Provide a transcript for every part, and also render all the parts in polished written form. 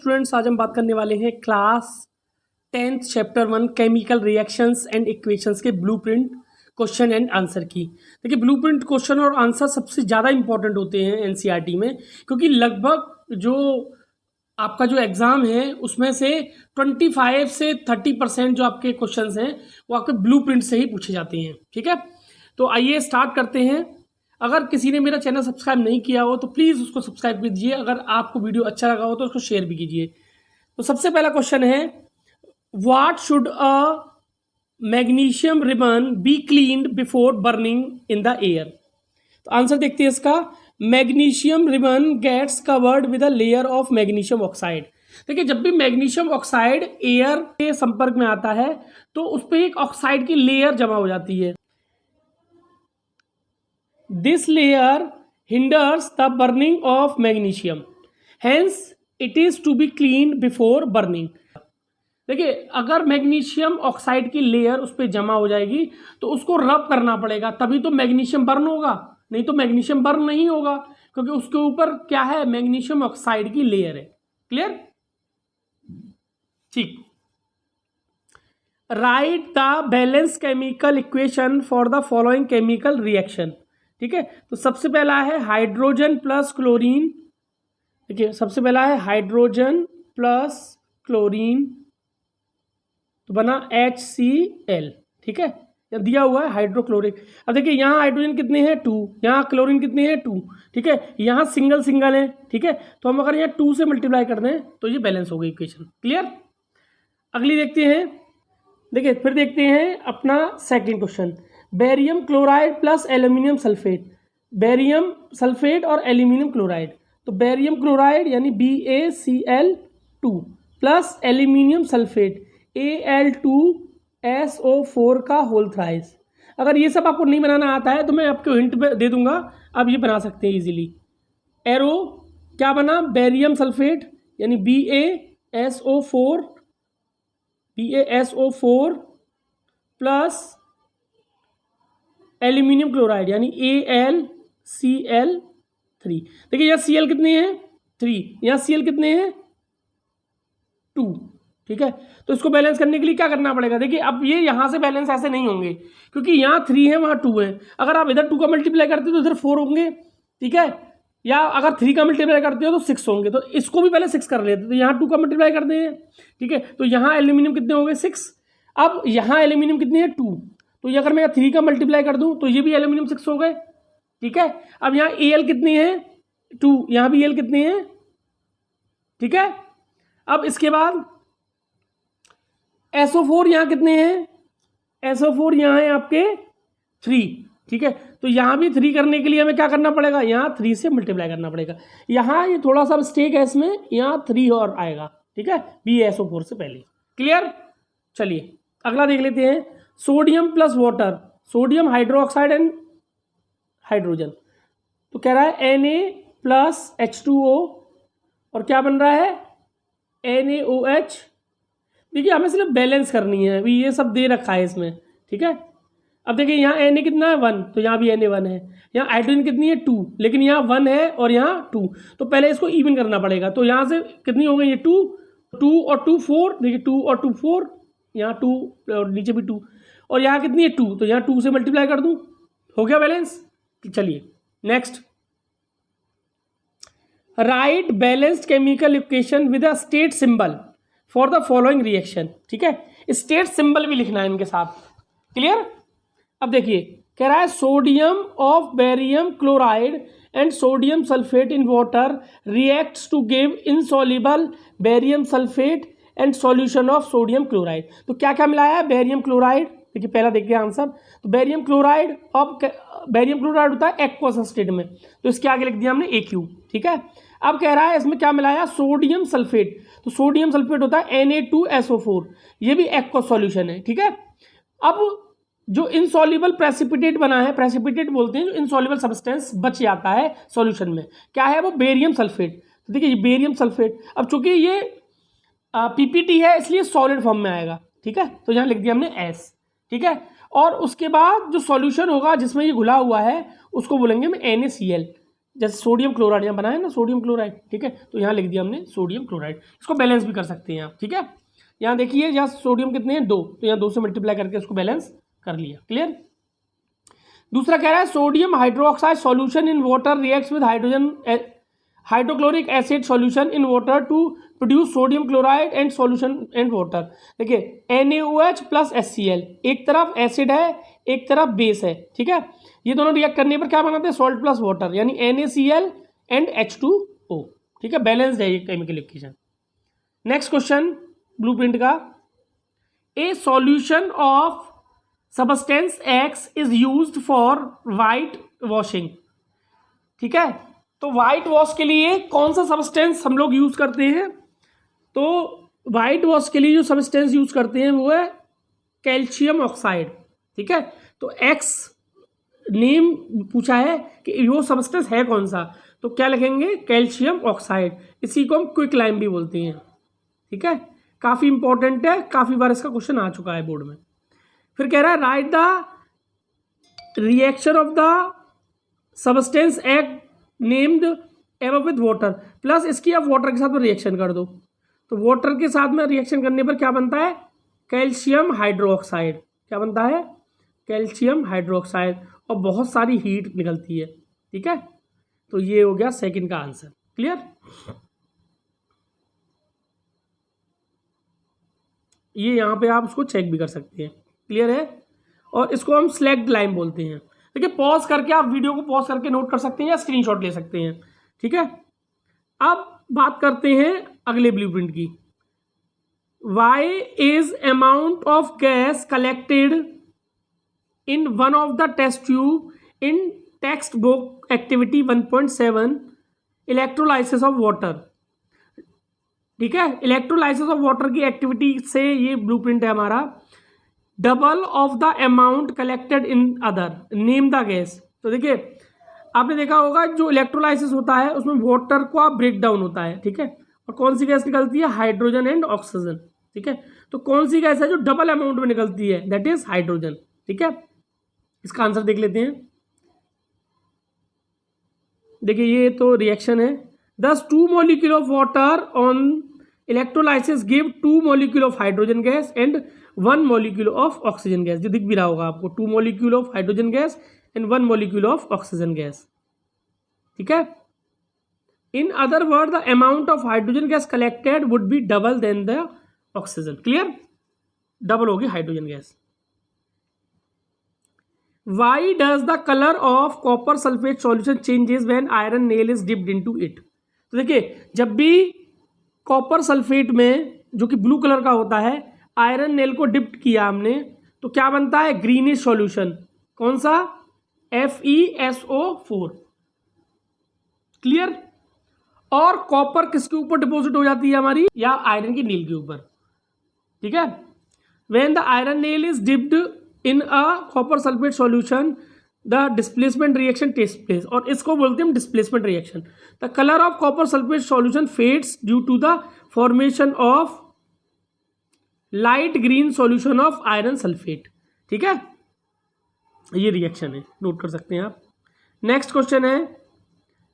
Students, आज हम बात करने वाले हैं class 10th chapter 1 chemical reactions and equations के ब्लूप्रिंट क्वेश्चन एंड आंसर की। देखिए, ब्लूप्रिंट क्वेश्चन और आंसर सबसे ज़्यादा इंपॉर्टेंट होते हैं एनसीईआरटी में, क्योंकि लगभग जो आपका जो एग्ज़ाम है उसमें से 25 से 30% जो आपके क्वेश्चंस हैं वो आपके ब्लूप्रिंट से ही पूछे जाते हैं। ठीक है, तो आइए स्टार्ट करते हैं। अगर किसी ने मेरा चैनल सब्सक्राइब नहीं किया हो तो प्लीज़ उसको सब्सक्राइब कीजिए। अगर आपको वीडियो अच्छा लगा हो तो उसको शेयर भी कीजिए। तो सबसे पहला क्वेश्चन है, what should a magnesium ribbon be cleaned before burning in the air. तो आंसर देखते हैं इसका। Magnesium ribbon gets covered with a layer of magnesium oxide. देखिए, जब भी मैग्नीशियम ऑक्साइड एयर के संपर्क में आता है तो उस पर एक ऑक्साइड की लेयर जमा हो जाती है। This layer hinders the burning of magnesium. Hence, it is to be cleaned before burning. देखिए, अगर मैग्नीशियम ऑक्साइड की लेयर उस पर जमा हो जाएगी तो उसको रब करना पड़ेगा, तभी तो मैग्नीशियम बर्न होगा, नहीं तो मैग्नीशियम बर्न नहीं होगा, क्योंकि उसके ऊपर क्या है, मैग्नीशियम ऑक्साइड की लेयर है। क्लियर? ठीक। Right the balance chemical equation for the following chemical reaction. ठीक है, तो सबसे पहला है हाइड्रोजन प्लस क्लोरीन। देखिए, सबसे पहला है हाइड्रोजन प्लस क्लोरीन, तो बना HCl। ठीक है, यहाँ दिया हुआ है हाइड्रोक्लोरिक। अब देखिए, यहाँ हाइड्रोजन कितने हैं 2, यहाँ क्लोरीन कितने हैं 2। ठीक है, यहाँ सिंगल सिंगल है। ठीक है, तो हम अगर यहाँ 2 से मल्टीप्लाई कर दें तो ये बैलेंस हो गई इक्वेशन। क्लियर? अगली देखते हैं। देखिए, फिर देखते हैं अपना second question, barium chloride plus aluminium sulphate. Barium sulphate और एल्यूमिनियम क्लोराइड, तो बेरियम क्लोराइड यानी BaCl2 plus aluminium sulphate Al2SO4 का होल थ्राइस। अगर ये सब आपको नहीं बनाना आता है तो मैं आपको हिंट दे दूंगा, आप ये बना सकते हैं इजीली। एरो क्या बना, बेरियम सल्फेट यानी BaSO4 प्लस एल्यूमिनियम क्लोराइड यानी AlCl3। देखिए, यहाँ Cl कितने हैं 3, यहाँ Cl कितने हैं 2। ठीक है, तो इसको बैलेंस करने के लिए क्या करना पड़ेगा। देखिए, अब ये यहाँ से बैलेंस ऐसे नहीं होंगे, क्योंकि यहाँ 3 है वहाँ 2 है। अगर आप इधर 2 का मल्टीप्लाई करते हो तो इधर 4 होंगे। ठीक है, या अगर 3 का मल्टीप्लाई करते हो तो 6 होंगे। तो इसको भी पहले 6 कर लेते, तो यहाँ 2 का मल्टीप्लाई करते हैं। ठीक है, तो यहाँ एल्यूमिनियम कितने हो गए 6। अब यहाँ एल्यूमिनियम कितने हैं 2, तो ये अगर मैं 3 का मल्टीप्लाई कर दूं तो ये भी एल्यूमिनियम 6 हो गए। ठीक है, अब यहाँ Al कितने हैं 2, यहाँ भी Al कितने हैं। ठीक है, अब इसके बाद SO4 यहाँ कितने हैं, SO4 यहाँ है आपके 3। ठीक है, तो यहाँ भी 3 करने के लिए हमें क्या करना पड़ेगा, यहाँ 3 से मल्टीप्लाई करना पड़ेगा। यहाँ ये थोड़ा सा मिस्टेक है इसमें, यहाँ 3 और आएगा। ठीक है, BaSO4 से पहले। क्लियर? चलिए अगला देख लेते हैं, sodium plus water, sodium hydroxide and hydrogen. तो कह रहा है Na प्लस H2O और क्या बन रहा है NaOH। देखिए, हमें सिर्फ बैलेंस करनी है, अभी ये सब दे रखा है इसमें। ठीक है, अब देखिए यहाँ Na कितना है 1, तो यहाँ भी Na 1 है। यहाँ हाइड्रोजन कितनी है 2, लेकिन यहाँ 1 है और यहाँ 2, तो पहले इसको इवन करना पड़ेगा। तो यहाँ से कितनी हो गई ये 2 और 2 4। देखिए 2 और 2 4, यहाँ 2 और नीचे भी 2, और यहाँ कितनी है 2, तो यहाँ 2 से मल्टीप्लाई कर दूँ, हो गया बैलेंस। चलिए next, right balanced chemical equation with a state symbol for the following reaction. ठीक है, स्टेट सिंबल भी लिखना है इनके साथ। क्लियर? अब देखिए, कह रहा है sodium of barium chloride and sodium sulphate in water reacts to give insoluble barium sulphate and solution of sodium chloride. तो क्या क्या मिलाया है, बेरियम क्लोराइड। देखिए, पहला देखिए आंसर, तो बेरियम क्लोराइड होता है एक्वस स्टेट में, तो इसके आगे लिख दिया हमने AQ। ठीक है, अब कह रहा है इसमें क्या मिलाया, सोडियम सल्फेट, तो सोडियम सल्फेट होता है Na2SO4, ये भी एक्वस सॉल्यूशन है। ठीक है, अब जो इनसॉल्युबल प्रेसिपिटेट बना है, प्रेसिपिटेट बोलते हैं जो इनसॉल्युबल सब्सटेंस बच जाता है सॉल्यूशन में, क्या है वो बेरियम सल्फेट। तो देखिए, ये बेरियम सल्फेट, अब चूंकि ये PPT है इसलिए सॉलिड फॉर्म में आएगा। ठीक है, तो यहाँ लिख दिया हमने S। ठीक है, और उसके बाद जो सॉल्यूशन होगा जिसमें ये घुला हुआ है उसको बोलेंगे हम NaCl। जैसे सोडियम क्लोराइड यहाँ बना है ना, सोडियम क्लोराइड, ठीक है, तो यहाँ लिख दिया हमने सोडियम क्लोराइड। इसको बैलेंस भी कर सकते हैं आप, ठीक है। यहाँ देखिए यहाँ सोडियम कितने हैं 2, तो यहाँ 2 से मल्टीप्लाई करके इसको बैलेंस कर लिया। क्लियर। दूसरा कह रहा है sodium hydroxide solution in water reacts with hydrochloric acid solution in water to produce sodium chloride and solution and water. देखिए NaOH प्लस HCl, एक तरफ एसिड है एक तरफ बेस है, ठीक है। ये दोनों रिएक्ट करने पर क्या बनाते हैं, सॉल्ट प्लस वाटर, यानी NaCl एंड H2O, ठीक है। बैलेंस्ड है ये chemical equation. Next question blueprint का, a solution of substance X is used for white washing, ठीक है। तो वाइट वॉश के लिए कौन सा सबस्टेंस हम लोग यूज करते हैं, तो वाइट वॉश के लिए जो सबस्टेंस यूज करते हैं वो है कैल्शियम ऑक्साइड, ठीक है। तो X नेम पूछा है कि वो सबस्टेंस है कौन सा, तो क्या लिखेंगे, कैल्शियम ऑक्साइड। इसी को हम क्विक लाइम भी बोलते हैं, ठीक है। काफ़ी इंपॉर्टेंट है, काफ़ी बार इसका क्वेश्चन आ चुका है बोर्ड में। फिर कह रहा है right the reaction of the substance act named above with water, plus इसकी आप वाटर के साथ में रिएक्शन कर दो, तो वाटर के साथ में रिएक्शन करने पर क्या बनता है, कैल्शियम हाइड्रोक्साइड। क्या बनता है, कैल्शियम हाइड्रोक्साइड, और बहुत सारी हीट निकलती है, ठीक है। तो ये हो गया सेकंड का आंसर। क्लियर। ये यहाँ पे आप उसको चेक भी कर सकते हैं। क्लियर है। और इसको हम स्लैग्ड लाइम बोलते हैं। देखिए पॉज करके आप वीडियो को पॉज करके नोट कर सकते हैं या स्क्रीनशॉट ले सकते हैं, ठीक है। अब बात करते हैं अगले ब्लूप्रिंट की। Why is amount of gas collected in one of the test tube in textbook activity 1.7 electrolysis of water, ठीक है। इलेक्ट्रोलाइसिस ऑफ वाटर की एक्टिविटी से ये ब्लूप्रिंट है हमारा। Double of the amount collected in other, name the gas. तो देखिए आपने देखा होगा जो इलेक्ट्रोलाइसिस होता है उसमें वाटर का ब्रेक डाउन होता है, ठीक है। और कौन सी गैस निकलती है, हाइड्रोजन एंड ऑक्सीजन, ठीक है। तो कौन सी गैस है जो डबल अमाउंट में निकलती है, दैट इज हाइड्रोजन, ठीक है। इसका आंसर देख लेते हैं। देखिए ये तो रिएक्शन है। Thus 2 molecule of water on electrolysis give 2 molecule of hydrogen gas and 1 molecule of oxygen gas. जो दिख भी रहा होगा आपको, 2 molecule of hydrogen gas and 1 molecule of oxygen gas, ठीक है। In other word the amount of hydrogen gas collected would be double than the oxygen. Clear, double होगी hydrogen gas. Why does the color of copper sulfate solution changes when iron nail is dipped into it? तो देखिए जब भी copper sulphate में जो कि blue colour का होता है आयरन नेल को डिप्ट किया हमने तो क्या बनता है, ग्रीनिश सॉल्यूशन। कौन सा, FeSO4। क्लियर। और कॉपर किसके ऊपर डिपॉजिट हो जाती है हमारी, या आयरन की नील के ऊपर, ठीक है। When the iron nail is dipped in a copper sulphate solution the displacement reaction takes place, और इसको बोलते हैं displacement reaction. The colour of copper sulphate solution fades due to the formation of light green solution of iron sulphate, ठीक है। ये reaction है, note कर सकते हैं आप। नेक्स्ट क्वेश्चन है,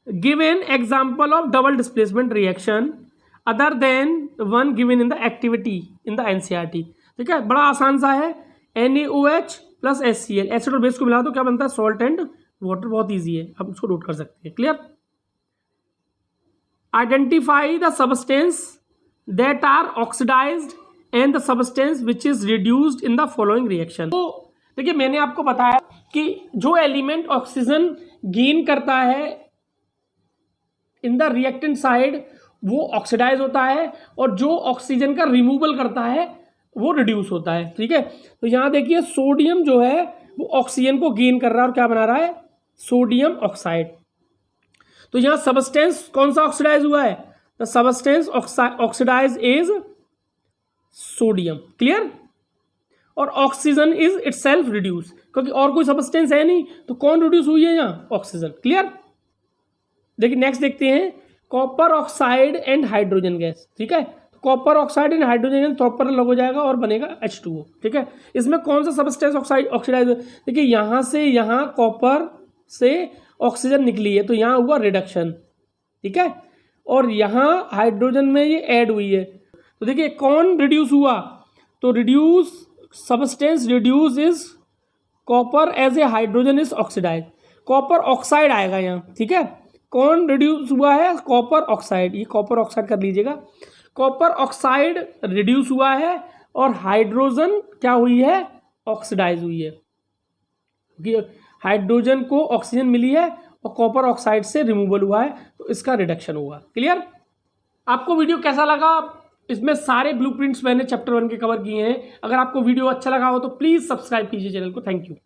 give an example of double displacement reaction other than one given in the activity in the NCERT, ठीक है। बड़ा आसान सा है, NaOH प्लस HCl, एसिड और बेस को मिला दो क्या बनता है, सॉल्ट एंड वाटर। बहुत इजी है, आप उसको नोट कर सकते हैं। Clear. Identify the substance that are oxidised and the substance which is reduced in the following reaction. तो देखिए मैंने आपको बताया कि जो एलिमेंट ऑक्सीजन गेन करता है इन द रिएक्टेंट साइड वो ऑक्सीडाइज होता है, और जो ऑक्सीजन का रिमूवल करता है वो रिड्यूस होता है, ठीक है। तो यहाँ देखिए सोडियम जो है वो ऑक्सीजन को गेन कर रहा है और क्या बना रहा है, सोडियम ऑक्साइड। तो यहाँ सबस्टेंस कौन सा ऑक्सीडाइज हुआ है, the substance oxidise is sodium. Clear. और ऑक्सीजन इज इटसेल्फ रिड्यूस, क्योंकि और कोई सबस्टेंस है नहीं, तो कौन रिड्यूस हुई है यहाँ, ऑक्सीजन। क्लियर। देखिए नेक्स्ट देखते हैं, copper oxide and hydrogen gas, ठीक है। Copper oxide and hydrogen proper अलग हो जाएगा और बनेगा H2O, ठीक है। इसमें कौन सा सबस्टेंस ऑक्साइड ऑक्सीडाइज, देखिए यहाँ से यहाँ कॉपर से ऑक्सीजन निकली है तो यहाँ हुआ रिडक्शन, ठीक है। और यहाँ हाइड्रोजन में ये ऐड हुई है, तो देखिए कौन रिड्यूस हुआ, तो reduce substance reduce is copper as a hydrogen is oxidise, copper oxide आएगा यहाँ, ठीक है। कौन रिड्यूस हुआ है, कॉपर ऑक्साइड, ये कॉपर ऑक्साइड कर लीजिएगा, कॉपर ऑक्साइड रिड्यूस हुआ है और हाइड्रोजन क्या हुई है, ऑक्सीडाइज हुई है। हाइड्रोजन को ऑक्सीजन मिली है और कॉपर ऑक्साइड से रिमूवल हुआ है, तो इसका रिडक्शन हुआ। क्लियर। आपको वीडियो कैसा लगा, इसमें सारे ब्लूप्रिंट्स मैंने चैप्टर 1 के कवर किए हैं। अगर आपको वीडियो अच्छा लगा हो तो प्लीज़ सब्सक्राइब कीजिए चैनल को। Thank you.